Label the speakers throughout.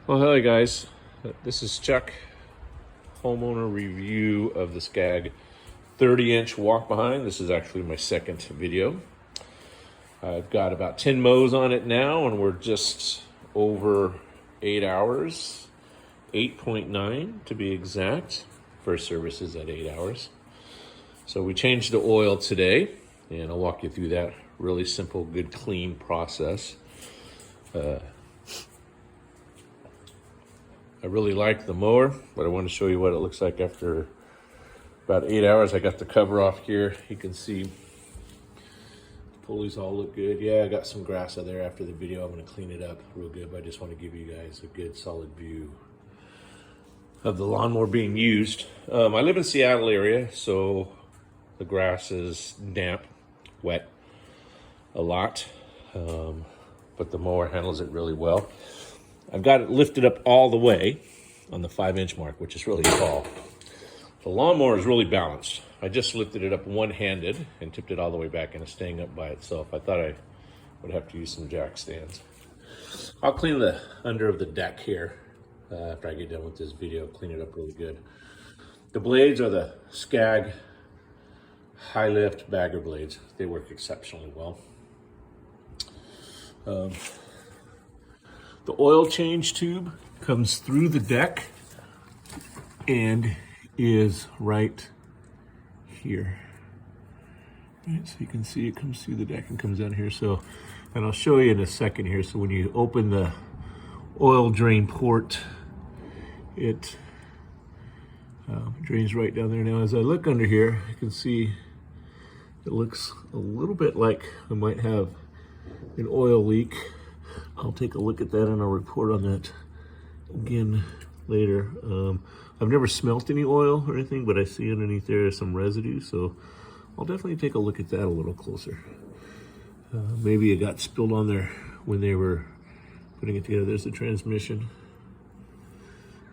Speaker 1: Well, hello guys. This is Chuck, homeowner review of the Scag 30-inch walk behind. This is actually my second video. I've got about 10 mows on it now, and we're just over 8 hours, 8.9 to be exact. First service is at 8 hours. So we changed the oil today, and I'll walk you through that really simple, good, clean process. I really like the mower, but I want to show you what it looks like after about 8 hours. I got the cover off here. You can see the pulleys all look good. Yeah, I got some grass out there after the video. I'm going to clean it up real good, but I just want to give you guys a good solid view of the lawnmower being used. I live in Seattle area, so the grass is damp, wet a lot, but the mower handles it really well. I've got it lifted up all the way on the 5-inch mark, which is really tall. The lawnmower is really balanced. I just lifted it up one-handed and tipped it all the way back, and it's staying up by itself. I thought I would have to use some jack stands. I'll clean the under of the deck here after I get done with this video, clean it up really good. The blades are the Scag high lift bagger blades. They work exceptionally well. The oil change tube comes through the deck and is right here. Right, so you can see it comes through the deck and comes down here. So, and I'll show you in a second here. So when you open the oil drain port, it drains right down there. Now, as I look under here, you can see it looks a little bit like I might have an oil leak. I'll take a look at that and I'll report on that again later. I've never smelt any oil or anything, but I see underneath there some residue, so I'll definitely take a look at that a little closer. Maybe it got spilled on there when they were putting it together. There's the transmission.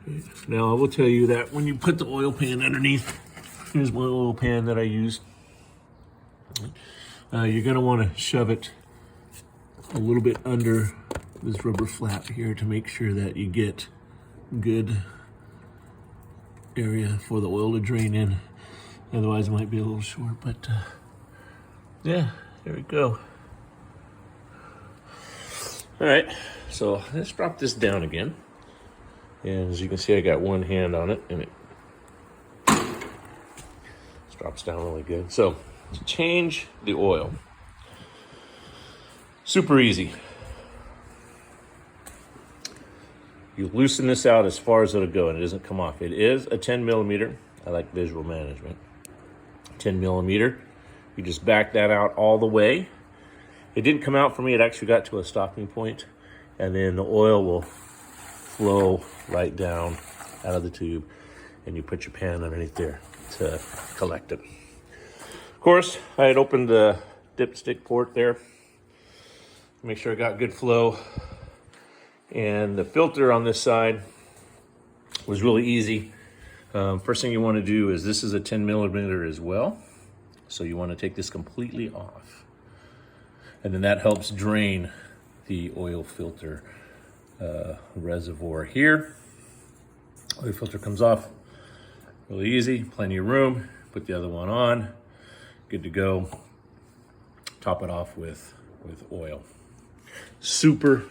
Speaker 1: Okay. Now I will tell you that when you put the oil pan underneath, here's my oil pan that I use. You're going to want to shove it a little bit under this rubber flap here to make sure that you get good area for the oil to drain in. Otherwise it might be a little short, but yeah, there we go. All right, so let's drop this down again. And as you can see, I got one hand on it and it just drops down really good. So to change the oil, super easy. You loosen this out as far as it'll go and it doesn't come off. It is a 10 millimeter. I like visual management. 10 millimeter. You just back that out all the way. It didn't come out for me. It actually got to a stopping point, and then the oil will flow right down out of the tube, and you put your pan underneath there to collect it. Of course, I had opened the dipstick port there. Make sure I got good flow. And the filter on this side was really easy. First thing you want to do is, this is a 10 millimeter as well. So you want to take this completely off. And then that helps drain the oil filter reservoir here. Oil filter comes off really easy, plenty of room. Put the other one on, good to go. Top it off with oil. Super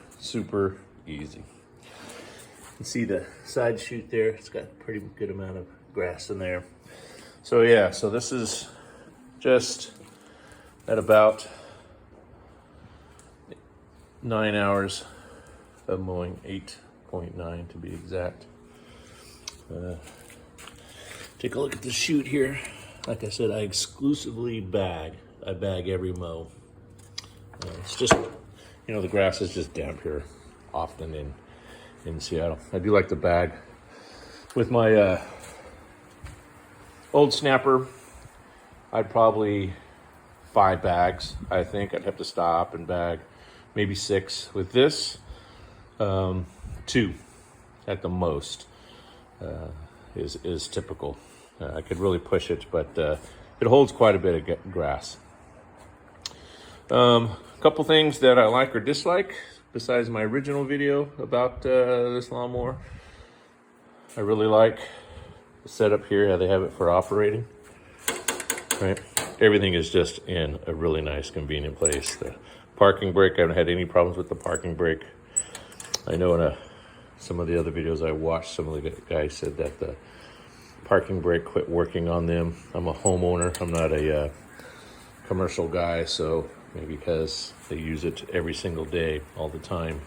Speaker 1: easy. You can see the side chute there. It's got a pretty good amount of grass in there. So yeah, so this is just at about 9 hours of mowing, 8.9 to be exact. Take a look at the chute here. Like I said, I exclusively bag. I bag every mow. It's just, you know, the grass is just damp here often in Seattle. I do like the bag. With my old snapper, I'd probably 5 bags. I think I'd have to stop and bag maybe 6. With this, 2 at the most is typical. I could really push it, but it holds quite a bit of grass. Couple things that I like or dislike. besides my original video about this lawnmower. I really like the setup here, how they have it for operating, right? Everything is just in a really nice, convenient place. The parking brake, I haven't had any problems with the parking brake. I know in some of the other videos I watched, some of the guys said that the parking brake quit working on them. I'm a homeowner, I'm not a commercial guy, so maybe because they use it every single day, all the time.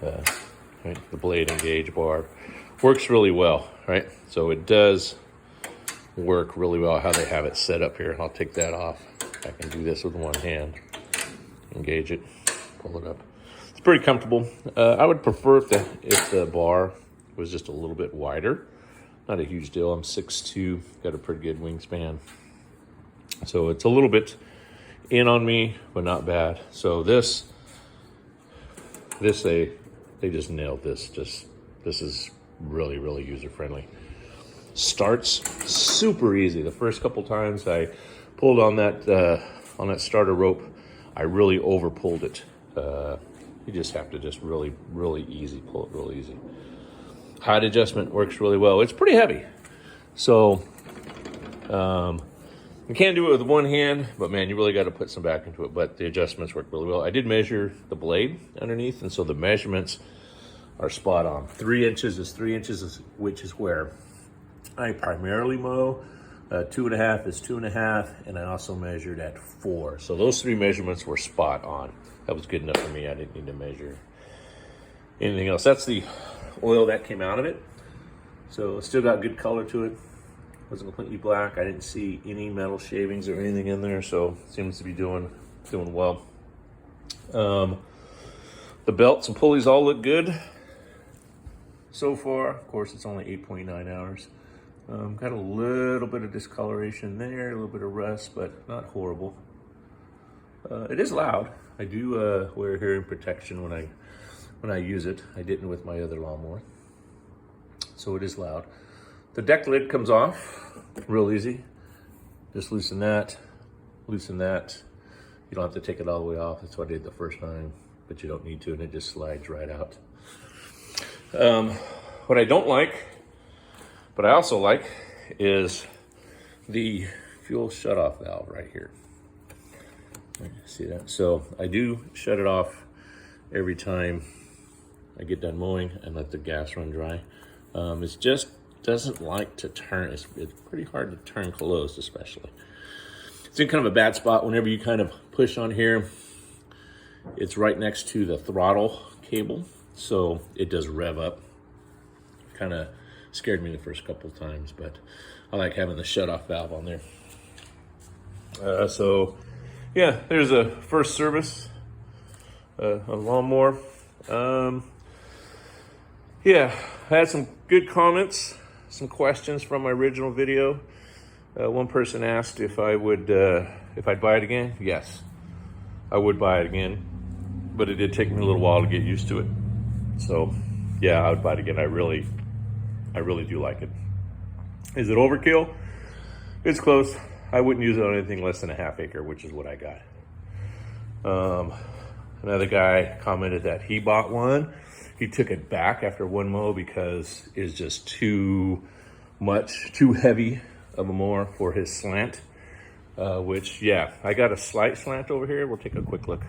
Speaker 1: Right? The blade and gauge bar works really well, right? So it does work really well how they have it set up here. I'll take that off. I can do this with one hand. Engage it, pull it up. It's pretty comfortable. I would prefer if the bar was just a little bit wider. Not a huge deal. I'm 6'2", got a pretty good wingspan. So it's a little bit in on me, but not bad. So this they just nailed this. This is really, really user-friendly. Starts super easy. The first couple times I pulled on that starter rope, I really over pulled it. You just have to just really, really easy, pull it really easy. Height adjustment works really well. It's pretty heavy. So you can't do it with one hand, but man, you really got to put some back into it. But the adjustments work really well. I did measure the blade underneath, and so the measurements are spot on. 3 inches is 3 inches, which is where I primarily mow. 2.5 is 2.5, and I also measured at 4. So those 3 measurements were spot on. That was good enough for me. I didn't need to measure anything else. That's the oil that came out of it. So it still got good color to it. Wasn't completely black. I didn't see any metal shavings or anything in there, so it seems to be doing well. The belts and pulleys all look good so far. Of course, it's only 8.9 hours. Got a little bit of discoloration there, a little bit of rust, but not horrible. It is loud. I do wear hearing protection when I use it. I didn't with my other lawnmower, so it is loud. The deck lid comes off real easy. Just loosen that, loosen that. You don't have to take it all the way off. That's what I did the first time, but you don't need to, and it just slides right out. What I don't like, but I also like, is the fuel shutoff valve right here. See that? So I do shut it off every time I get done mowing and let the gas run dry. It's just doesn't like to turn. It's pretty hard to turn closed, especially. It's in kind of a bad spot whenever you kind of push on here. It's right next to the throttle cable, so it does rev up. Kind of scared me the first couple of times, but I like having the shutoff valve on there. So yeah, there's a first service, a lawnmower. Yeah, I had some good comments, some questions from my original video. One person asked if I'd buy it again. Yes, I would buy it again, but it did take me a little while to get used to it. So yeah, I would buy it again. I really do like it. Is it overkill? It's close. I wouldn't use it on anything less than a half acre, which is what I got. Another guy commented that he bought one. He took it back after one mow because it's just too heavy of a mower for his slant. Which, yeah, I got a slight slant over here. We'll take a quick look.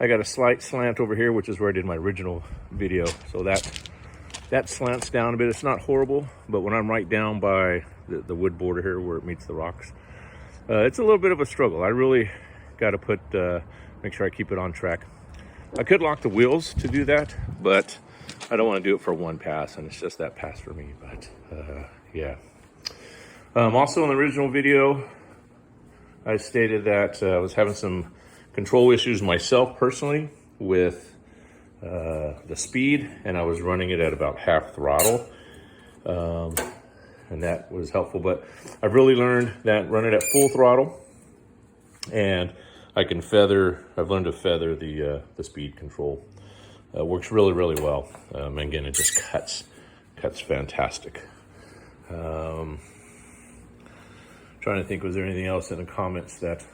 Speaker 1: I got a slight slant over here, which is where I did my original video. So that slants down a bit. It's not horrible, but when I'm right down by the wood border here where it meets the rocks, it's a little bit of a struggle. I really got to make sure I keep it on track. I could lock the wheels to do that, but I don't want to do it for one pass, and it's just that pass for me. But yeah. Also in the original video, I stated that I was having some control issues myself personally with the speed, and I was running it at about half throttle, and that was helpful. But I've really learned that run it at full throttle, and I've learned to feather the speed control. Works really, really well. And again, it just cuts fantastic. Trying to think, was there anything else in the comments that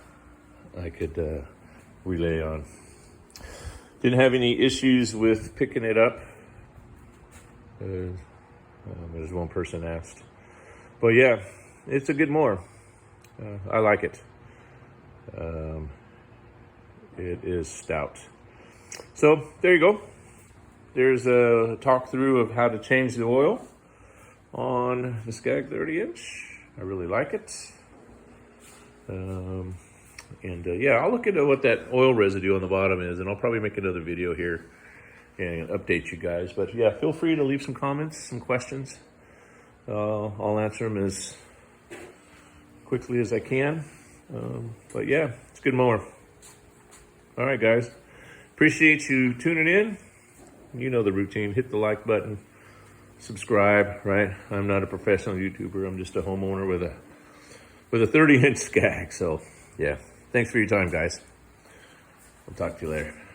Speaker 1: I could relay on? Didn't have any issues with picking it up. There's one person asked. But yeah, it's a good mower. I like it. It is stout. So there you go. There's a talk through of how to change the oil on the Scag 30-inch. I really like it. Yeah, I'll look into what that oil residue on the bottom is, and I'll probably make another video here and update you guys. But yeah, feel free to leave some comments, some questions. I'll answer them as quickly as I can. But yeah, it's a good mower. All right, guys. Appreciate you tuning in. You know the routine. Hit the like button. Subscribe, right? I'm not a professional YouTuber. I'm just a homeowner with a 30-inch Scag. So, yeah. Thanks for your time, guys. I'll talk to you later.